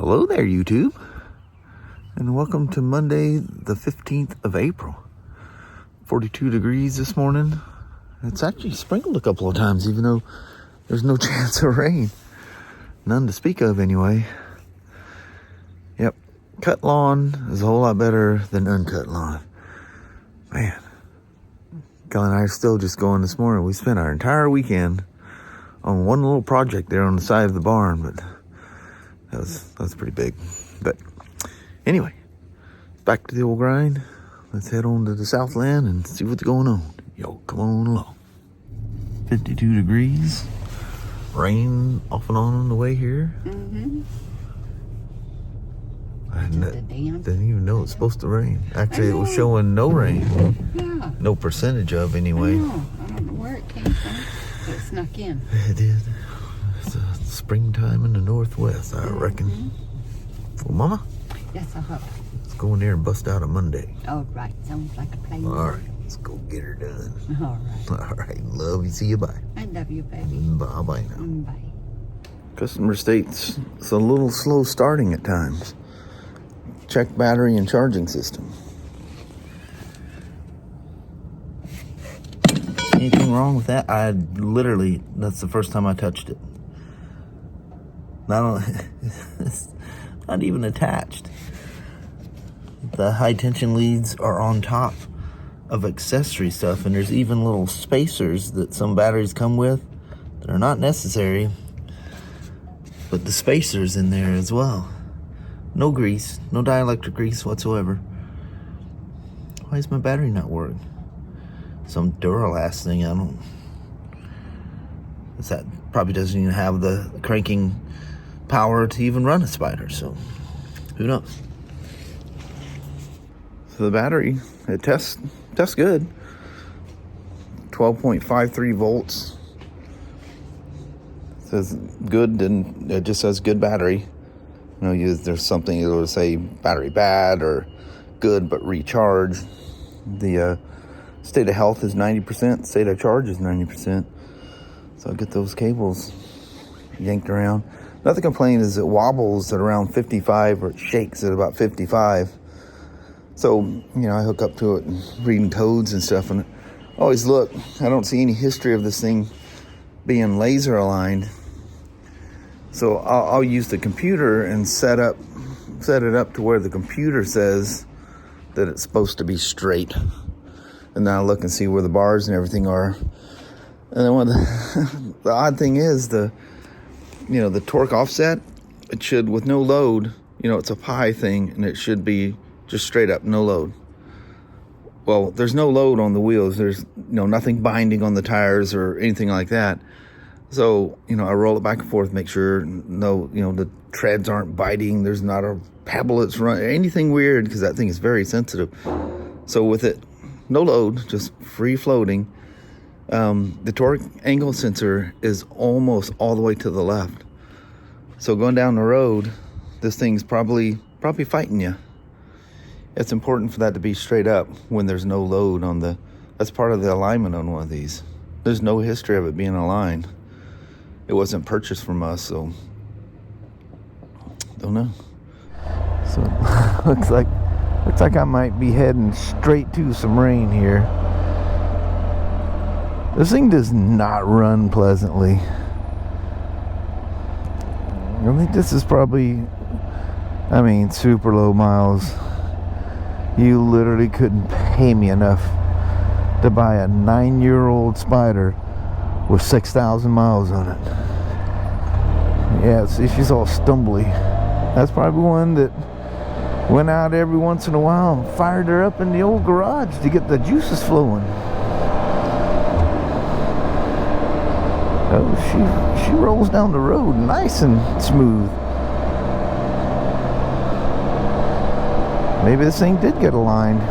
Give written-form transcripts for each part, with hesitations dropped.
Hello there, YouTube, and welcome to Monday, the 15th of April. 42 degrees this morning. It's actually sprinkled a couple of times, even though there's no chance of rain. None to speak of, anyway. Yep, cut lawn is a whole lot better than uncut lawn. Man, Kelly and I are still just going this morning. We spent our entire weekend on one little project there on the side of the barn, but that was pretty big. But anyway, back to the old grind. Let's head on to the Southland and see what's going on. Yo, come on along. 52 degrees. Rain off and on the way here. Mm-hmm. I didn't even know it was supposed to rain. Actually, it was showing no rain. Yeah. No percentage of, anyway. I don't know where it came from. It snuck in. It did. It's springtime in the Northwest, I reckon. Well, Mama? Yes, I hope. Let's go in there and bust out a Monday. All right. Sounds like a plan. All right. Let's go get her done. All right. All right. Love you. See you. Bye. I love you, baby. Bye-bye now. Bye. Customer states it's a little slow starting at times. Check battery and charging system. Anything wrong with that? That's the first time I touched it. It's not even attached. The high tension leads are on top of accessory stuff, and there's even little spacers that some batteries come with that are not necessary, but the spacers in there as well. No grease, no dielectric grease whatsoever. Why is my battery not working? Some Duralast thing, that probably doesn't even have the cranking power to even run a Spyder, so who knows? So the battery, it tests good. 12.53 volts. It says good, and it just says good battery. There's something that will say battery bad or good but recharge. The state of health is 90%, state of charge is 90%. So I'll get those cables yanked around. Another complaint is it wobbles at around 55, or it shakes at about 55. So, I hook up to it and reading codes and stuff, and I always look. I don't see any history of this thing being laser aligned. So I'll use the computer and set it up to where the computer says that it's supposed to be straight. And then I look and see where the bars and everything are. And then the odd thing is the torque offset, it should, with no load, it's a pi thing, and it should be just straight up, no load. Well, there's no load on the wheels. There's nothing binding on the tires or anything like that. So, I roll it back and forth, make sure the treads aren't biting. There's not a pebble that's running, anything weird, because that thing is very sensitive. So with it, no load, just free floating. The torque angle sensor is almost all the way to the left. So going down the road, this thing's probably fighting you. It's important for that to be straight up when there's no load on that's part of the alignment on one of these. There's no history of it being aligned. It wasn't purchased from us, so don't know. So looks like I might be heading straight to some rain here. This thing does not run pleasantly. I think this is probably, super low miles. You literally couldn't pay me enough to buy a 9-year-old Spyder with 6,000 miles on it. Yeah, see, she's all stumbly. That's probably one that went out every once in a while and fired her up in the old garage to get the juices flowing. Oh, she rolls down the road nice and smooth. Maybe this thing did get aligned.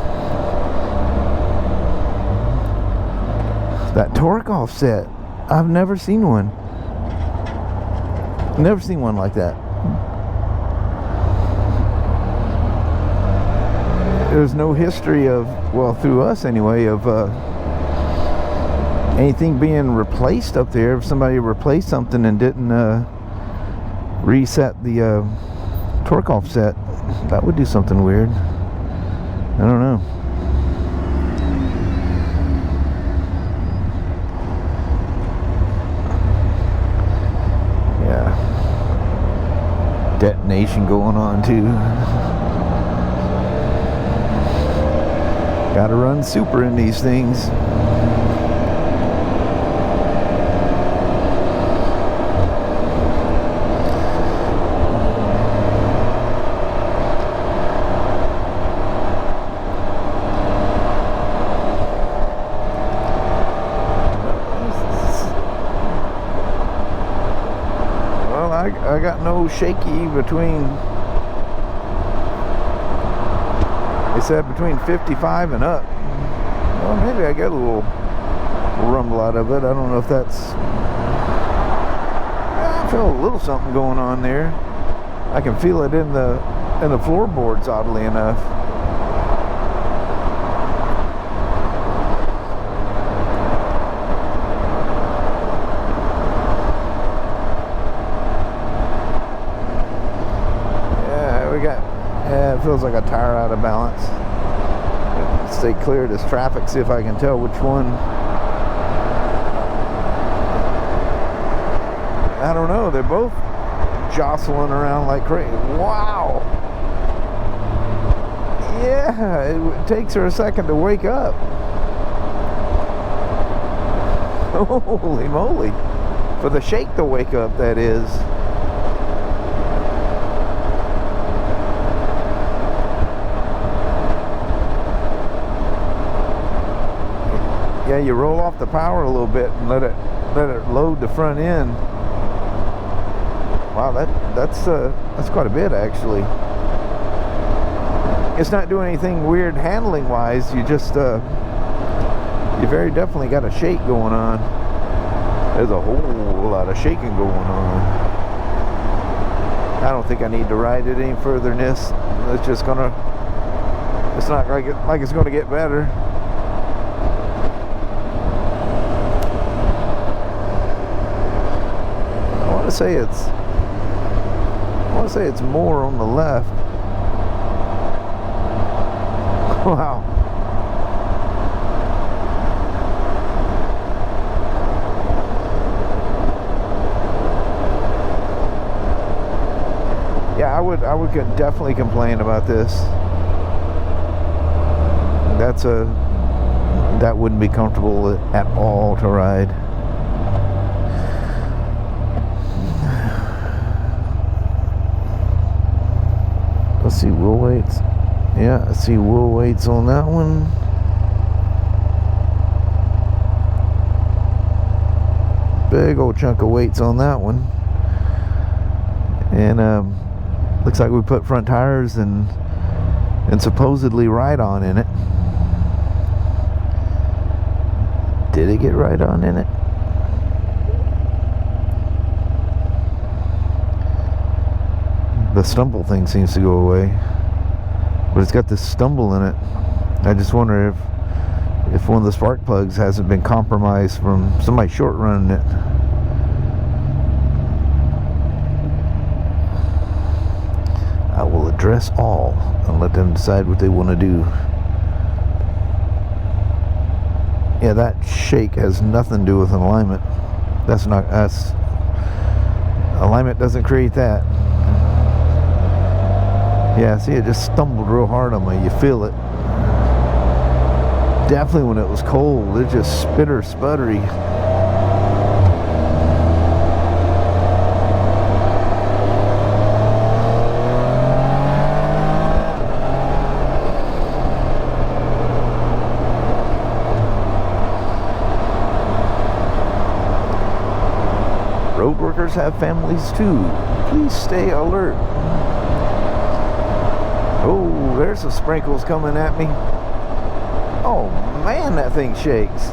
That torque offset, I've never seen one. Never seen one like that. There's no history of, well, through us anyway, of anything being replaced up there. If somebody replaced something and didn't reset the torque offset. That would do something weird. I don't know. Yeah. Detonation going on too. Gotta run super in these things. I got no shaky between, they said between 55 and up. Well, maybe I get a little rumble out of it. I don't know if that's, I feel a little something going on there. I can feel it in the floorboards, oddly enough. Yeah, it feels like a tire out of balance. Stay clear of this traffic, see if I can tell which one. I don't know, they're both jostling around like crazy. Wow! Yeah, it takes her a second to wake up. Holy moly. For the shake to wake up, that is. Yeah, you roll off the power a little bit and let it load the front end. Wow, that's quite a bit actually. It's not doing anything weird handling wise. You just you very definitely got a shake going on. There's a whole lot of shaking going on. I don't think I need to ride it any further than this. It's just gonna. It's not like it's gonna get better. I want to say it's more on the left. Wow. Yeah, I would definitely complain about this. That wouldn't be comfortable at all to ride. Let's see, wheel weights. Yeah, I see wheel weights on that one. Big old chunk of weights on that one. And looks like we put front tires and supposedly ride-on in it. Did it get ride-on in it? The stumble thing seems to go away, but it's got this stumble in it. I just wonder if one of the spark plugs hasn't been compromised from somebody short running it. I will address all and let them decide what they want to do. Yeah, that shake has nothing to do with an alignment. Alignment doesn't create that. Yeah, see, it just stumbled real hard on me. You feel it. Definitely when it was cold, it just spitter sputtery. Road workers have families too. Please stay alert. Oh, there's some sprinkles coming at me. Oh man, that thing shakes.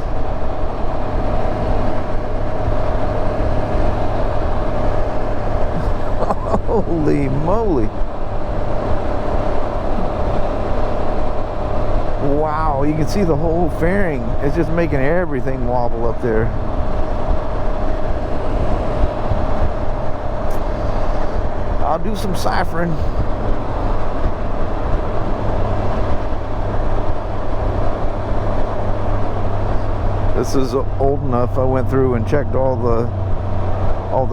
Holy moly. Wow, you can see the whole fairing. It's just making everything wobble up there. I'll do some ciphering. This is old enough. I went through and checked all the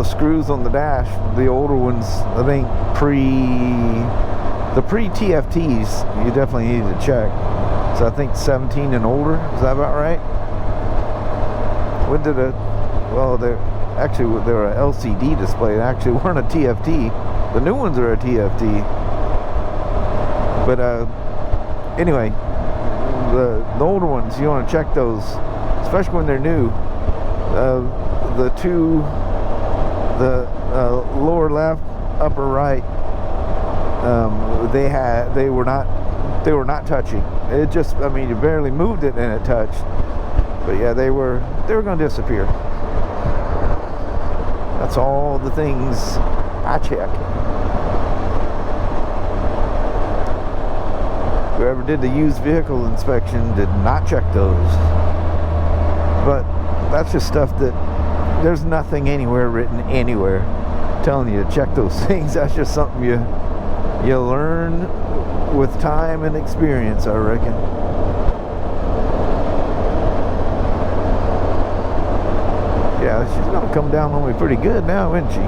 screws on the dash. The older ones, I think the pre-TFTs, you definitely need to check. So I think 17 and older. Is that about right? When did it? Well, they're an LCD display. They actually weren't a TFT. The new ones are a TFT. But anyway, the older ones, you want to check those, especially when they're new. The lower left, upper right, they were not touching. It just, I mean, you barely moved it and it touched. But yeah, they were going to disappear. That's all the things I check. Whoever did the used vehicle inspection did not check those. But that's just stuff that there's nothing anywhere written anywhere telling you to check those things. That's just something you learn with time and experience, I reckon. Yeah, she's gonna come down on me pretty good now, isn't she?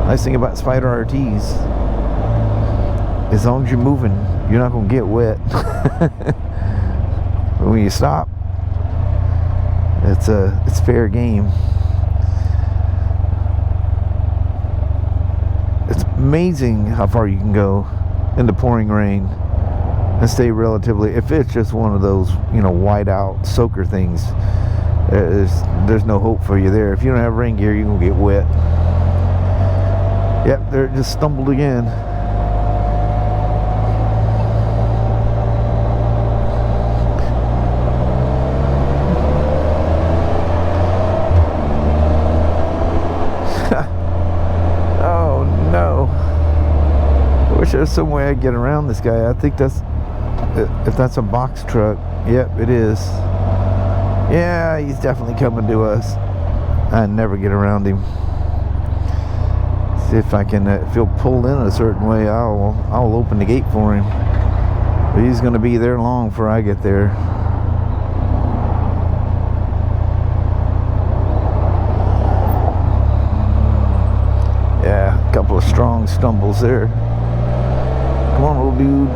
Nice thing about Spyder RTs, as long as you're moving, you're not gonna get wet. But when you stop, it's fair game. It's amazing how far you can go in the pouring rain and stay relatively, if it's just one of those, white out soaker things, there's no hope for you there. If you don't have rain gear, you're gonna get wet. Yep, there, it just stumbled again. Oh no. I wish there's some way I get around this guy. I think if that's a box truck. Yep, it is. Yeah, he's definitely coming to us. I never get around him. See if I can, if he'll pull in a certain way, I'll open the gate for him. But he's going to be there long before I get there. Yeah, a couple of strong stumbles there. Come on, little dude.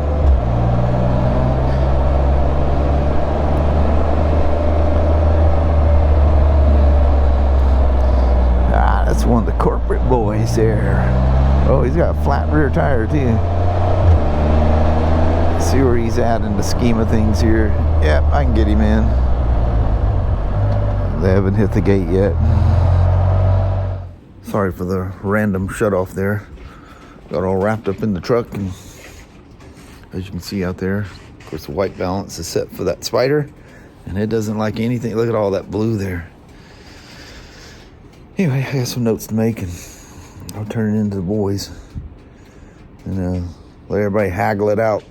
That's one of the corporate boys there. Oh, he's got a flat rear tire too. See where he's at in the scheme of things here. Yep, I can get him in. They haven't hit the gate yet. Sorry for the random shut off there. Got all wrapped up in the truck, and as you can see out there, of course the white balance is set for that Spyder, and it doesn't like anything. Look at all that blue there. Anyway, I got some notes to make, and I'll turn it into the boys and let everybody haggle it out.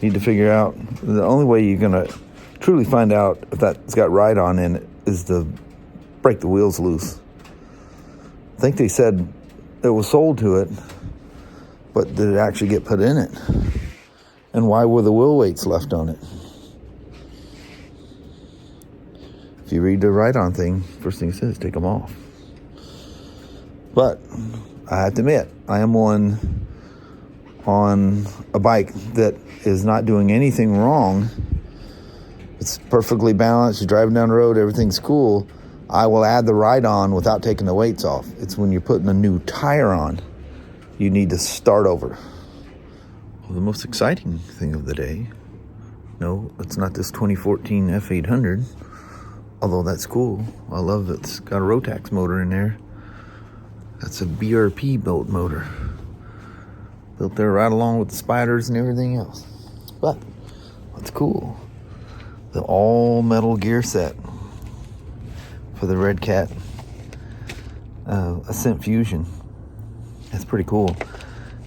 Need to figure out, the only way you're gonna truly find out if that's got ride on in it is to break the wheels loose. I think they said it was sold to it, but did it actually get put in it? And why were the wheel weights left on it? If you read the ride-on thing, first thing it says, take them off. But I have to admit, I am on a bike that is not doing anything wrong. It's perfectly balanced. You're driving down the road, everything's cool. I will add the ride-on without taking the weights off. It's when you're putting a new tire on, you need to start over. Well, the most exciting thing of the day, no, it's not this 2014 F800. Although that's cool. I love it. It's got a Rotax motor in there. That's a BRP built motor. Built there right along with the Spyders and everything else. But what's cool, the all metal gear set for the Red Cat Ascent Fusion. That's pretty cool.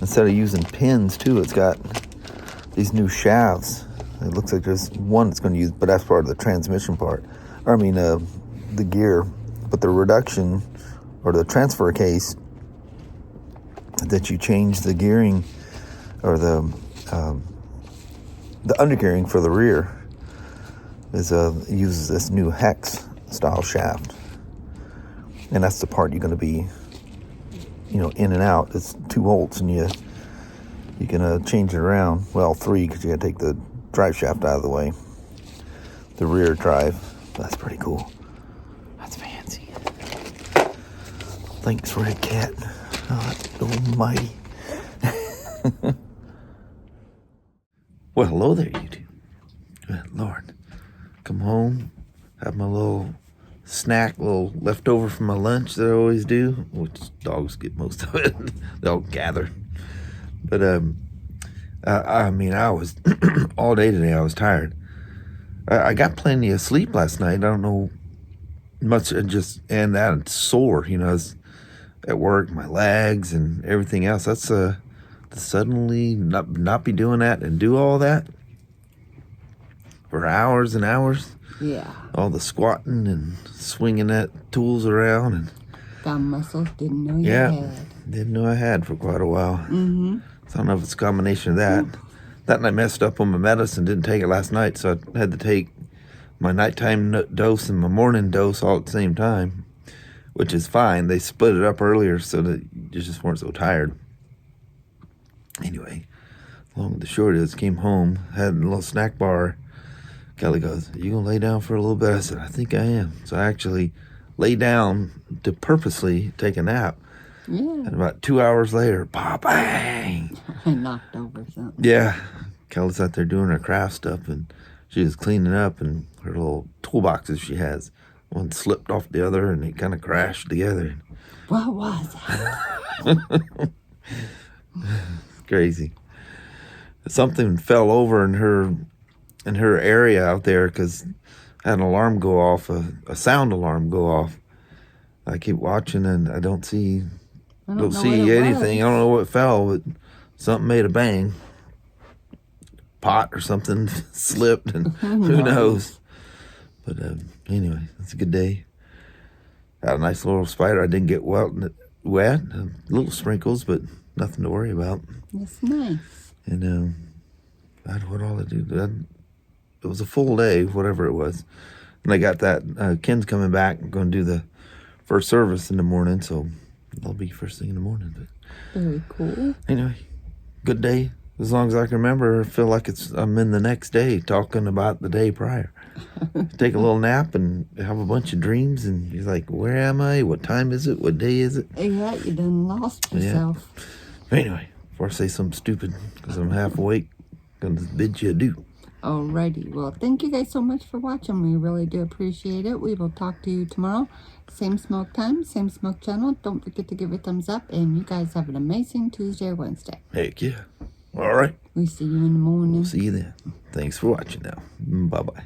Instead of using pins too, it's got these new shafts. It looks like there's one it's going to use, but that's part of the transmission part. The gear, but the reduction or the transfer case that you change the gearing or the undergearing for the rear is uses this new hex style shaft, and that's the part you're going to be, in and out. It's 2 bolts, and you can change it around. Well, 3, because you got to take the drive shaft out of the way. The rear drive. That's pretty cool. That's fancy. Thanks, Red Cat. Oh, that's almighty. Well, hello there, YouTube. Good Lord. Come home, have my little snack, little leftover from my lunch that I always do, which dogs get most of it. They'll gather. But, I was, all day today I was tired. I got plenty of sleep last night. I don't know much, and that and sore, I was at work, my legs and everything else. That's, to suddenly not be doing that and do all that for hours and hours. Yeah. All the squatting and swinging that tools around and Thumb muscles didn't know you had. Didn't know I had for quite a while. Mm-hmm. So I don't know if it's a combination of that. That and I messed up on my medicine, didn't take it last night, so I had to take my nighttime dose and my morning dose all at the same time, which is fine. They split it up earlier so that you just weren't so tired. Anyway, long and the short is, came home, had a little snack bar. Kelly goes, "Are you going to lay down for a little bit?" I said, "I think I am." So I actually lay down to purposely take a nap. Yeah. And about 2 hours later, bang! I knocked over something. Yeah. Kelly's out there doing her craft stuff, and she was cleaning up, and her little toolboxes she has, one slipped off the other, and they kind of crashed together. What was it? Crazy. Something fell over in her area out there because I had an alarm go off, a sound alarm go off. I keep watching and I don't see anything. I don't know what fell, but something made a bang. Pot or something slipped, and who knows. But anyway, it's a good day. Had a nice little Spyder. I didn't get wet, little sprinkles, but nothing to worry about. That's nice. And what all I do? It was a full day, whatever it was. And I got that. Ken's coming back. I'm going to do the first service in the morning, so I'll be first thing in the morning. But very cool. Anyway, good day. As long as I can remember, I feel like I'm in the next day talking about the day prior. Take a little nap and have a bunch of dreams, and you're like, where am I? What time is it? What day is it? Yeah, you done lost yourself. Yeah. Anyway, before I say something stupid, because I'm half awake, I'm going to bid you adieu. Alrighty, well, thank you guys so much for watching. We really do appreciate it. We will talk to you tomorrow. Same smoke time, same smoke channel. Don't forget to give it a thumbs up, and you guys have an amazing Tuesday or Wednesday. Heck yeah. All right. We see you in the morning. See you then. Thanks for watching now. Bye-bye.